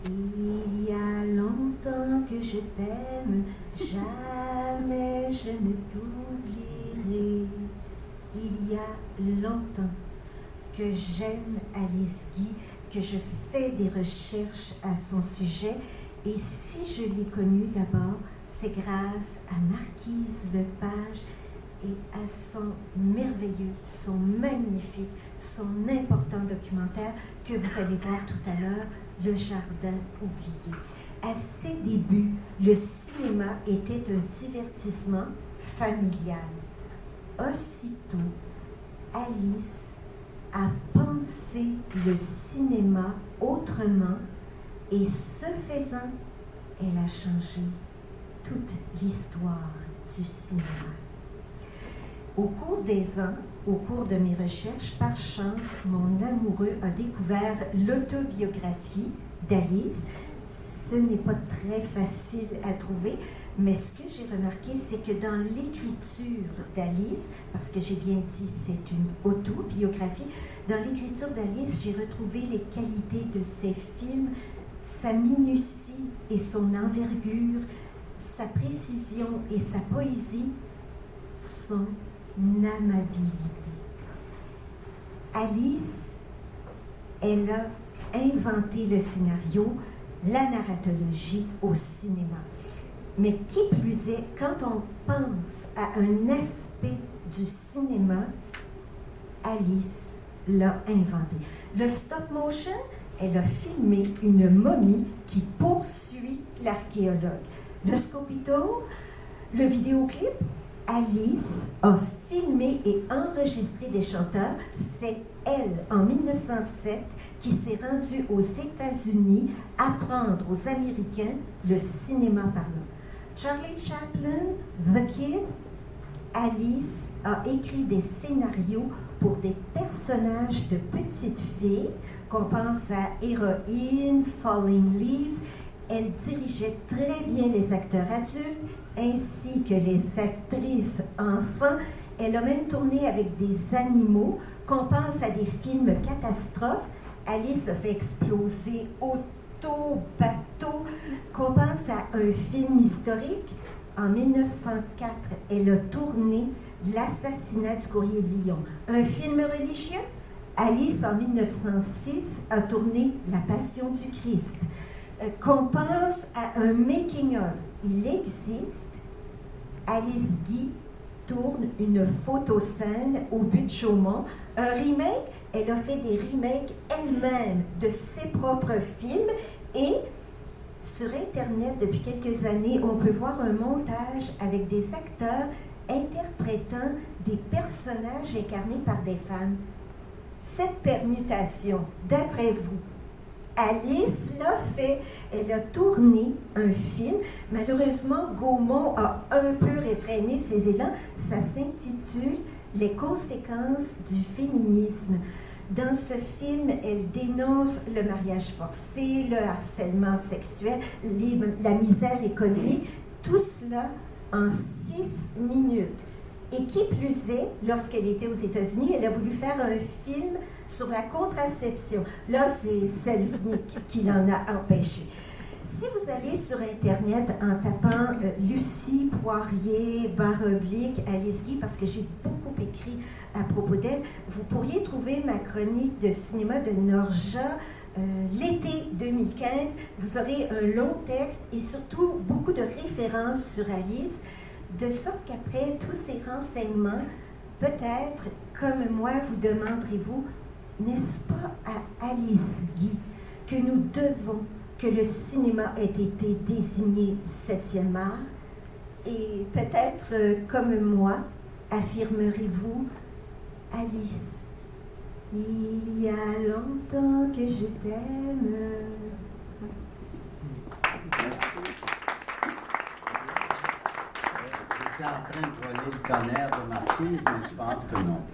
Il y a longtemps que je t'aime, jamais je ne t'oublierai. Il y a longtemps que j'aime Alice Guy, que je fais des recherches à son sujet. Et si je l'ai connue d'abord, c'est grâce à Marquise Lepage et à son merveilleux, son magnifique, son important documentaire que vous allez voir tout à l'heure, Le Jardin oublié. À ses débuts, le cinéma était un divertissement familial. Aussitôt, Alice a pensé le cinéma autrement et ce faisant, elle a changé toute l'histoire du cinéma. Au cours des ans, au cours de mes recherches, par chance, mon amoureux a découvert l'autobiographie d'Alice. Ce n'est pas très facile à trouver, mais ce que j'ai remarqué, c'est que dans l'écriture d'Alice, parce que j'ai bien dit c'est une autobiographie, dans l'écriture d'Alice, j'ai retrouvé les qualités de ses films, sa minutie et son envergure, sa précision et sa poésie, son amabilité. Alice, elle a inventé le scénario, la narratologie au cinéma. Mais qui plus est, quand on pense à un aspect du cinéma, Alice l'a inventé. Le stop motion, elle a filmé une momie qui poursuit l'archéologue. Le scopito, le vidéoclip, Alice a filmé et enregistré des chanteurs. C'est elle, en 1907, qui s'est rendue aux États-Unis apprendre aux Américains le cinéma parlant. Charlie Chaplin, The Kid, Alice a écrit des scénarios pour des personnages de petites filles, qu'on pense à Héroïne, Falling Leaves. Elle dirigeait très bien les acteurs adultes ainsi que les actrices enfants. Elle a même tourné avec des animaux. Qu'on pense à des films catastrophes, Alice a fait exploser auto, bateau. Qu'on pense à un film historique, en 1904, elle a tourné L'assassinat du courrier de Lyon. Un film religieux, Alice, en 1906, a tourné La Passion du Christ. Qu'on pense à un making-of, il existe. Alice Guy tourne une photoscène au but de Chaumont. Un remake, elle a fait des remakes elle-même de ses propres films et sur Internet, depuis quelques années, on peut voir un montage avec des acteurs interprétant des personnages incarnés par des femmes. Cette permutation, d'après vous, Alice l'a fait. Elle a tourné un film. Malheureusement, Gaumont a un peu réfréné ses élans. Ça s'intitule « Les conséquences du féminisme ». Dans ce film, elle dénonce le mariage forcé, le harcèlement sexuel, la misère économique, tout cela en 6 minutes. Et qui plus est, lorsqu'elle était aux États-Unis, elle a voulu faire un film sur la contraception. Là, c'est Selznick qui l'en a empêché. Si vous allez sur Internet en tapant Lucie Poirier, / Alice Guy, parce que j'ai beaucoup écrit à propos d'elle, vous pourriez trouver ma chronique de cinéma de Norja l'été 2015. Vous aurez un long texte et surtout beaucoup de références sur Alice, de sorte qu'après tous ces renseignements, peut-être, comme moi, vous demanderez-vous, n'est-ce pas à Alice Guy que nous devons que le cinéma ait été désigné 7e art? Et peut-être, comme moi, affirmerez-vous, Alice, il y a longtemps que je t'aime. J'étais en train de voler le tonnerre de Marquise, mais je pense que non.